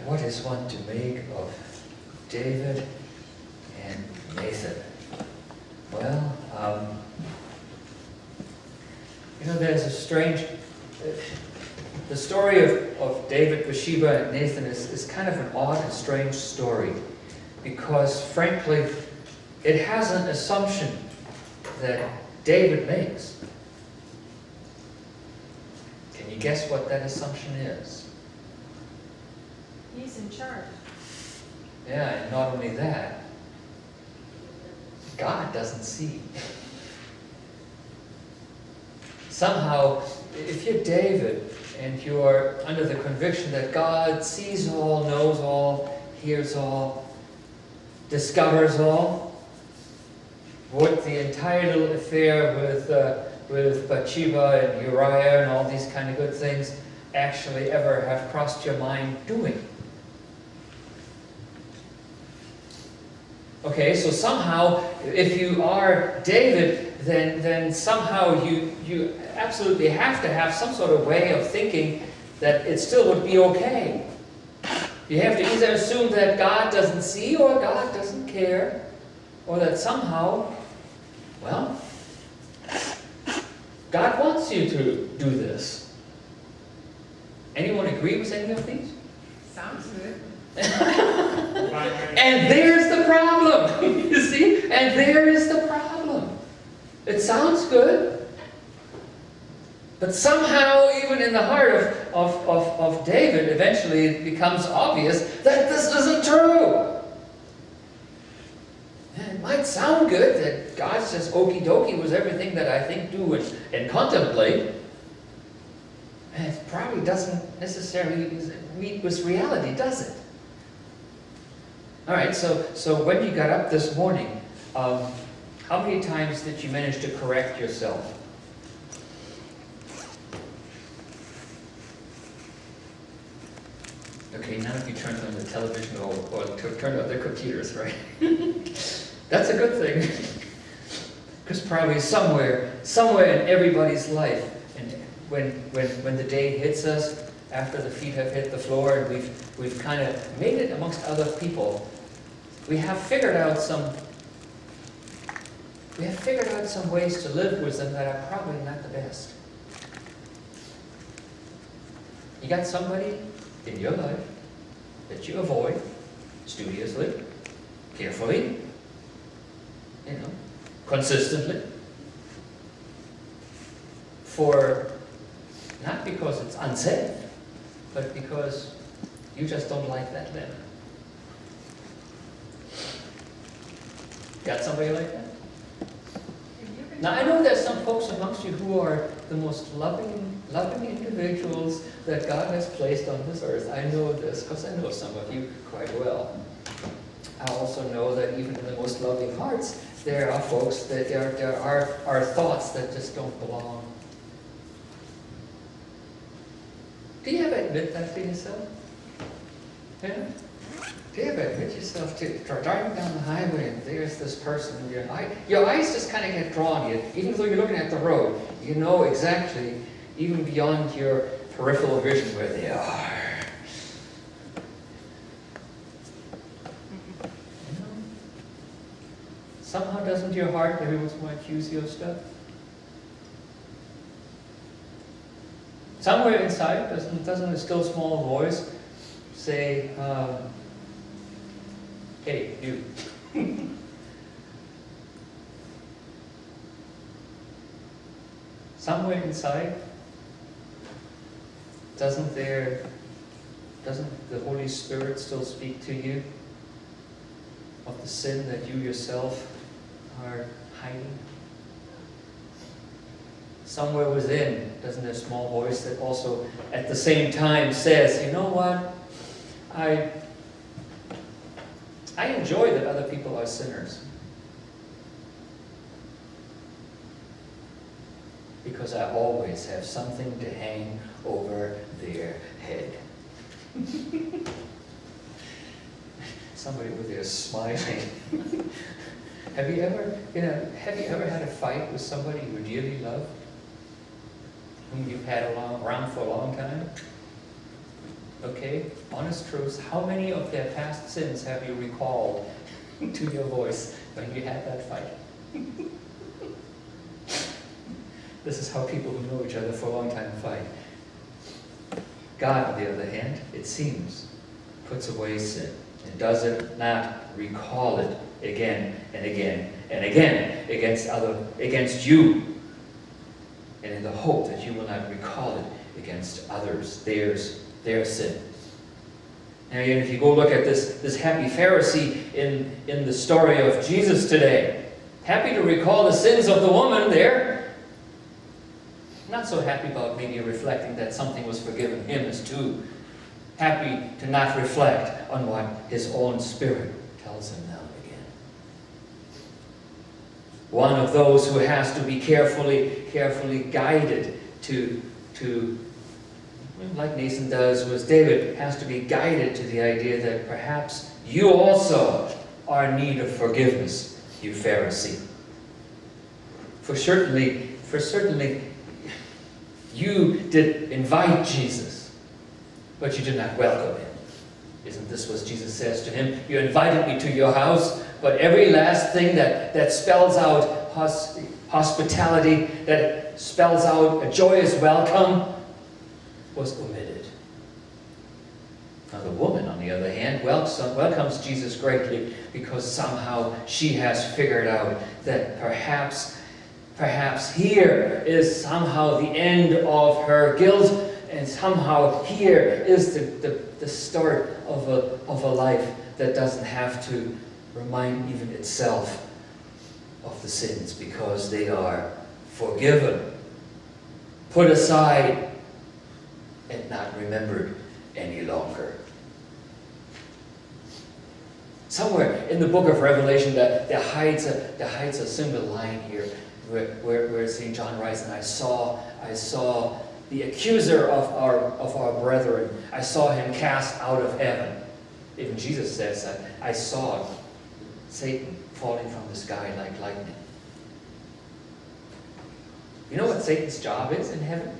What is one to make of David and Nathan? Well, there's a strange... the story of David, Bathsheba, and Nathan is kind of an odd and strange story because, frankly, it has an assumption that David makes. Can you guess what that assumption is? He's in charge. Yeah, and not only that, God doesn't see. Somehow, if you're David and you're under the conviction that God sees all, knows all, hears all, discovers all, would the entire little affair with Bathsheba and Uriah and all these kind of good things actually ever have crossed your mind doing? Okay, so somehow, if you are David, then somehow you absolutely have to have some sort of way of thinking that it still would be okay. You have to either assume that God doesn't see or God doesn't care, or that somehow, well, God wants you to do this. Anyone agree with any of these? Sounds good. And there's the problem. You see? And there is the problem. It sounds good. But somehow, even in the heart of David, eventually it becomes obvious that this isn't true. And it might sound good that God says okie dokie was everything that I think, do, and contemplate. And it probably doesn't necessarily meet with reality, does it? All right, so when you got up this morning, how many times did you manage to correct yourself? Okay, none of you turned on the television or turned on their computers, right? That's a good thing. Because probably somewhere in everybody's life, and when the day hits us, after the feet have hit the floor, and we've kind of made it amongst other people, we have figured out some ways to live with them that are probably not the best. You got somebody in your life that you avoid studiously, carefully, consistently, not because it's unsafe, but because you just don't like that them. Got somebody like that? Now, I know there's some folks amongst you who are the most loving individuals that God has placed on this earth. I know this because I know some of you quite well. I also know that even in the most loving hearts, there are folks that there are thoughts that just don't belong. Do you ever admit that to yourself? Yeah? Do you ever admit yourself to driving down the highway and there's this person in your eyes just kind of get drawn. Even though you're looking at the road, you know exactly, even beyond your peripheral vision, where they are. Somehow doesn't your heart every once in a while accuse you of stuff? Somewhere inside, doesn't a still small voice say, hey, you. Somewhere inside, doesn't the Holy Spirit still speak to you of the sin that you yourself are hiding? Somewhere within, doesn't there a small voice that also at the same time says, you know what, I enjoy that other people are sinners because I always have something to hang over their head. Somebody over there smiling. Have you ever had a fight with somebody you dearly love, whom you've had around for a long time? Okay? Honest truths. How many of their past sins have you recalled to your voice when you had that fight? This is how people who know each other for a long time fight. God, on the other hand, it seems, puts away sin and does not recall it again and again and again against you, and in the hope that you will not recall it against others, their sin. Now, if you go look at this happy Pharisee in the story of Jesus today, happy to recall the sins of the woman there, not so happy about maybe reflecting that something was forgiven him as too. Happy to not reflect on what his own spirit tells him now and again. One of those who has to be carefully guided to like Nathan does, was David, has to be guided to the idea that perhaps you also are in need of forgiveness, you Pharisee. For certainly, you did invite Jesus, but you did not welcome him. Isn't this what Jesus says to him? You invited me to your house, but every last thing that spells out hospitality, that spells out a joyous welcome, was omitted. Now the woman, on the other hand, welcomes Jesus greatly because somehow she has figured out that perhaps here is somehow the end of her guilt, and somehow here is the start of a life that doesn't have to remind even itself of the sins, because they are forgiven, put aside, and not remembered any longer. Somewhere in the book of Revelation there hides a single line here where St. John writes, and I saw the accuser of our brethren. I saw him cast out of heaven. Even Jesus says that. I saw Satan falling from the sky like lightning. You know what Satan's job is in heaven?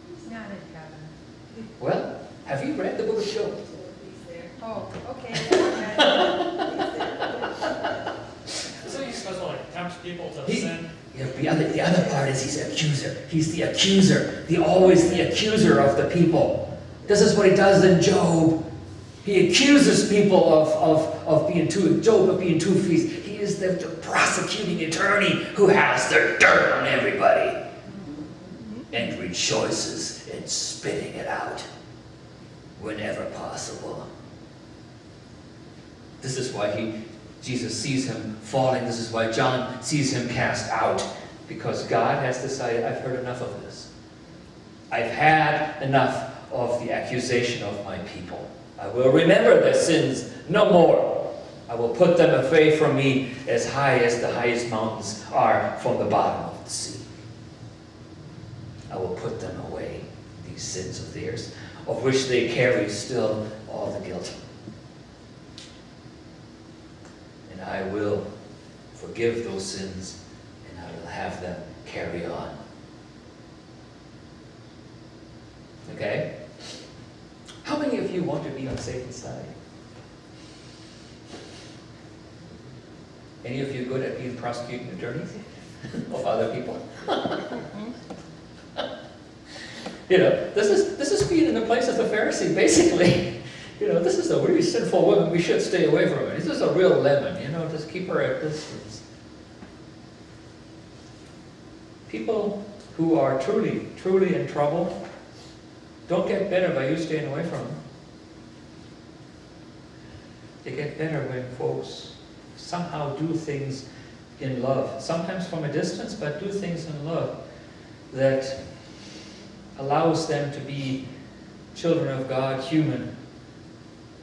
He's not in heaven. Well, have you read the book of Job? Oh, okay. So you're supposed to tempt people to sin? Yeah, the other part is he's an accuser. He's the accuser. Always the accuser of the people. This is what he does in Job. He accuses people of being two-faced. He is the prosecuting attorney who has the dirt on everybody and rejoices in spitting it out whenever possible. This is why Jesus sees him falling. This is why John sees him cast out. Because God has decided, I've heard enough of this. I've had enough of the accusation of my people. I will remember their sins no more. I will put them away from me as high as the highest mountains are from the bottom of the sea. I will put them away, these sins of theirs, of which they carry still all the guilt. And I will forgive those sins, and I will have them carry on. Okay? How many of you want to be on Satan's side? Any of you good at being prosecuting attorneys of other people? You know, this is being in the place of the Pharisee, basically. You know, this is a really sinful woman. We should stay away from her. This is a real lemon. You know, just keep her at distance. People who are truly in trouble don't get better by you staying away from them. They get better when folks somehow do things in love. Sometimes from a distance, but do things in love that allows them to be children of God, human,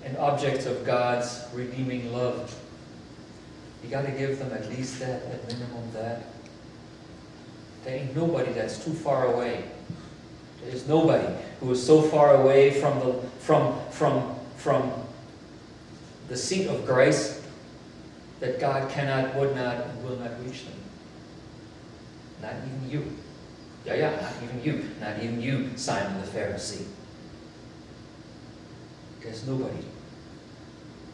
and objects of God's redeeming love. You got to give them at least that, at minimum that. There ain't nobody that's too far away. There is nobody who is so far away from the seat of grace that God cannot, would not, and will not reach them. Not even you. Not even you, Simon the Pharisee. There's nobody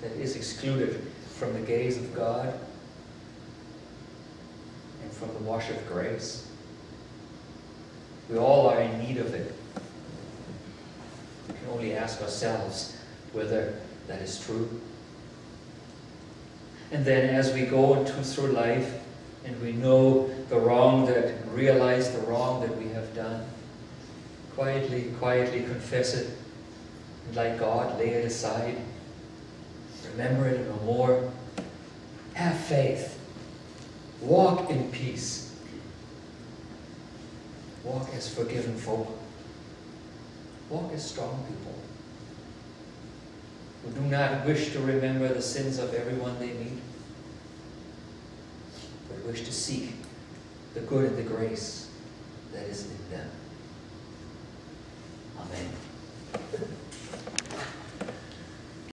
that is excluded from the gaze of God and from the wash of grace. We all are in need of it. We can only ask ourselves whether that is true. And then as we go through life and we know realize the wrong that we have done, quietly confess it, and like God, lay it aside. Remember it no more. Have faith. Walk in peace. Walk as forgiven folk. Walk as strong people who do not wish to remember the sins of everyone they meet, but wish to seek the good and the grace that is in them.